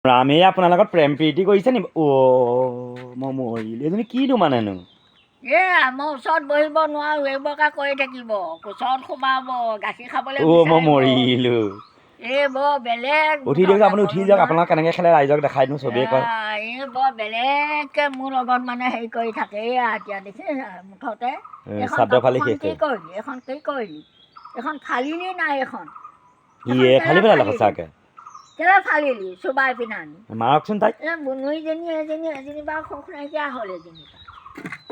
ৰামে আপোনাৰ লগত প্ৰেম প্ৰীতি কৰিছে নি? মই মৰিলো। এজনী কিনো মানেনো? মই ওচৰত বহিব নোৱাৰো, এইবোৰকে কৰি থাকিব, কোচত সোমাব, গাখীৰ খাবলৈ মই বিচাৰিব। মৰিলো। বৰ বেলেগ উঠি দিয়ক, আপুনি উঠি যাওক, আপোনাক কেনেকে খেলে ৰাইজক দেখাই দিওঁ, চবেই কয়। বৰ বেলেগকে মোৰ লগত মানে হেৰি কৰি থাকে। এতিয়া দেখি মুঠতে এইখন চাদৰ ফালি কাপোৰখন শেষ কি কৰিলি, এইখন কি কৰিলি, এইখন ফালিলি নাই, এইখন ফালি পেলালে সঁচাকে। কেলে ফালিলি চোবাই পিনে আনি? মাৰকচোন তাইক। বনুইজনী এজনী বাৰু সুখ নাইকিয়া হ'ল এজনী।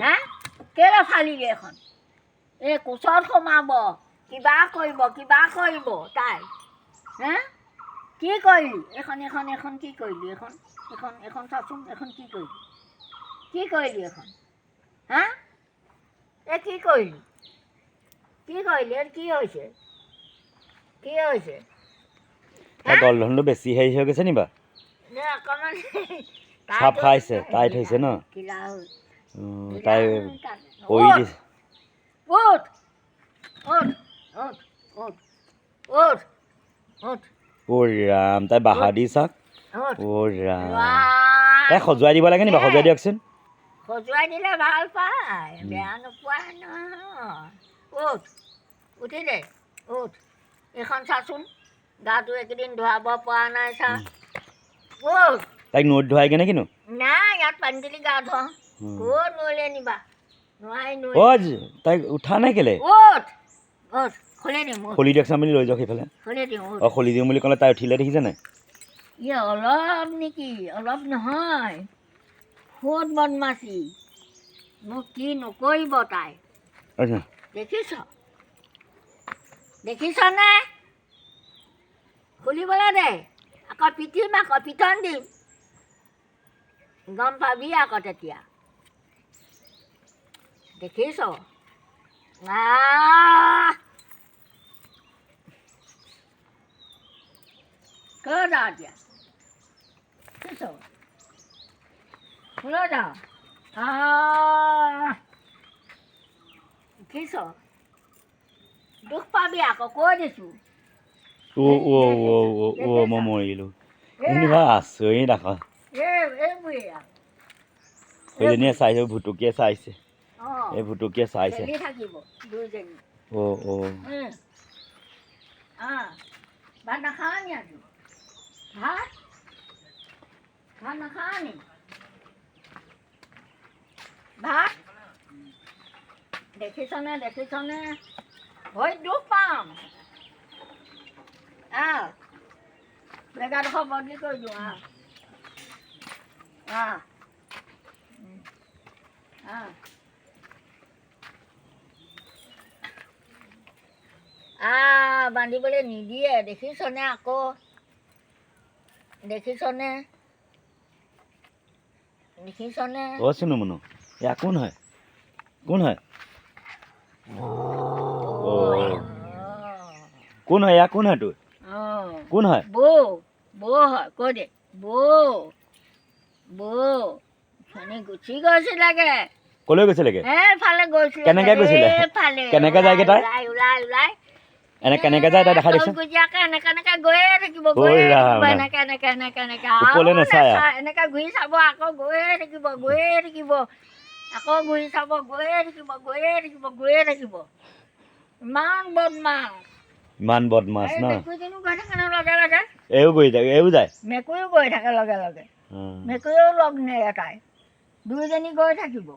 হা কেলে ফালিলি এখন? কোচত সোমাব, কিবা কৰিব তাই। হা কি কৰিলি? এখন কি কৰিলি? এখন চাচোন, এখন কি কৰিলি এখন? হা কি কৰিলি? কি হৈছে? গলধনটো বেছি হেৰি হৈ গৈছে নি বাৰু? অকণমান চাপ খাইছে, টাইট হৈছে ন? তাই পৰি দিছে। ৰাম, তাই বাহাদুৰি চাওক। ৰাম, তাই সজুৱাই দিব লাগে নি বাৰু? সজুৱাই দিয়কচোন। সজুৱাই দিলে ভাল পায়, বেয়া নোপোৱাই নহয়। উঠি দে, এইখন চাচোন, গাটো এইকেইদিন ধুৱাব পৰা নাই চা। তাইক নৈত ধুৱাইগে নে কিনো? নাই, ইয়াত পানী তুলি গা ধুৱাওঁ। ক'ত নৈলে নিবা? তাইক উঠা নাই কেলে? খুলি দিয়কচোন, আপুনি লৈ যাওক সেইফালে। খুলি দিওঁ বুলি ক'লে তাই উঠিলে, দেখিছে নাই? অলপ নেকি? অলপ নহয়, খুব বদমাছি। মোক কি নকৰিব তাই? দেখিছনে? খুলিবলৈ দে, আকৌ পিটিম, আকৌ পিটন দিম, গম পাবি আকৌ তেতিয়া। দেখিছ? ক'ত যাওঁ এতিয়া? ক'লৈ যাওঁ? দেখিছ? দুখ পাবি আকৌ, কৈ দিছোঁ। মই মৰিলো। আচৰিত আকৌ। সেইজনীয়ে চাইছে, ভুটুকিয়ে চাইছে। এই ভুটুকিয়ে চাইছে। ভাত নাখাৱ নি আজি? ভাত নাখাৱ নি? ভাত দেখিছনে? ভৰিত দুখ পাম। জেগাডোখৰ বদলি কৰি দিওঁ। বান্ধিবলৈ নিদিয়ে, দেখিছনে? আকৌ দেখিছনে? চুনু মুনু, এয়া কোন হয়? কোন হয়? কোন হয়? এয়া কোন হয় তোৰ? কোন হয়? বৌ হয়। কৈ দে, বৌ গুচি গৈছিলেগে। কলৈ গৈছিলেগে? এইফালে গৈছিলে। কেনেকে গৈছিলে? কেনেকে যায়গে তাই? ওলাই কেনেকে যায় তাই দেখাই দেচোন। এনেকে গৈয়ে থাকিব, এনেকে ওপৰলে নাচায়। এনেকে ঘূৰি চাব, আকৌ গৈয়ে থাকিব, আকৌ ঘূৰি চাব, গৈয়ে থাকিব। ইমান বদমাছ ন? মেকুৰীজনীও গৈ থাকে ন লগে। এইও যায়। মেকুৰীও গৈ থাকে লগে। মেকুৰীও লগ নেৰে তাই। দুইজনী গৈ থাকিব,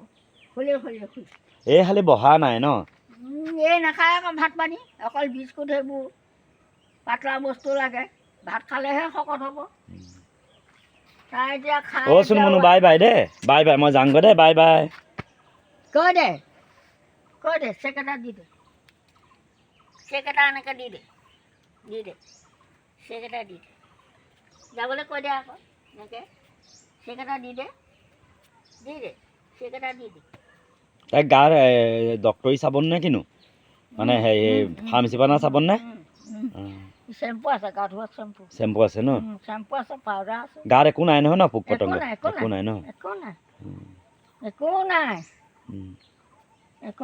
খুলি। এই খালি বহা নাই ন? নাখায় আকৌ ভাত পানী, অকল বিস্কুট, সেইবোৰ পাতলা বস্তু লাগে। ভাত খালেহে শকত হ'ব। তাই এতিয়া খাই চোন মুনু, বাই দেই, বাই, মই যাওঁগৈ দেই, বাই। কৈ দে, চেক এটা দি দে, এনেকে দি দে, চেক এটা দি দে, যাবলৈ কৈ দে আকৌ, এনেকে চেক এটা দি দে, চেক এটা দি দে। তাই গাৰ ডক্টৰী চাবোন নে কিনো? মানে ফাৰ্মাচীৰ পৰা চাবোন নে? চেম্পু আছে, গা ধোৱা চেম্পু আছে ন? চেম্পু আছে, পাউডাৰ আছে। গাত একো নাই নহয় ন? পোক পতংগ একো নাই ন? একো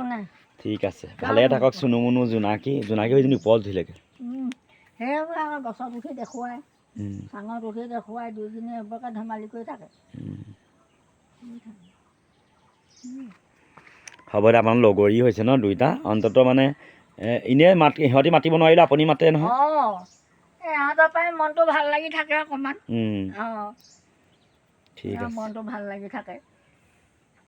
নাই। ঠিক আছে, ভালে থাকক চুনু মুনু, জোনাকী সেইজনী ওপৰত উঠিলেগে। সেইবোৰ গছত উঠি দেখুৱাই। চাঙত উঠি দেখুৱাই দুইজনী এবাৰকে ধেমালি কৰি থাকে হ'ব দে আপোনাৰ লগৰী হৈছে ন দুইটা অন্ততঃ মানে এনেই সিহঁতি মাতিব নোৱাৰিলে আপুনি মাতে নহয় অঁ ইহঁতৰ পৰাই মনটো ভাল লাগি থাকে অকণমান অঁ ঠিক আছে মনটো ভাল লাগি থাকে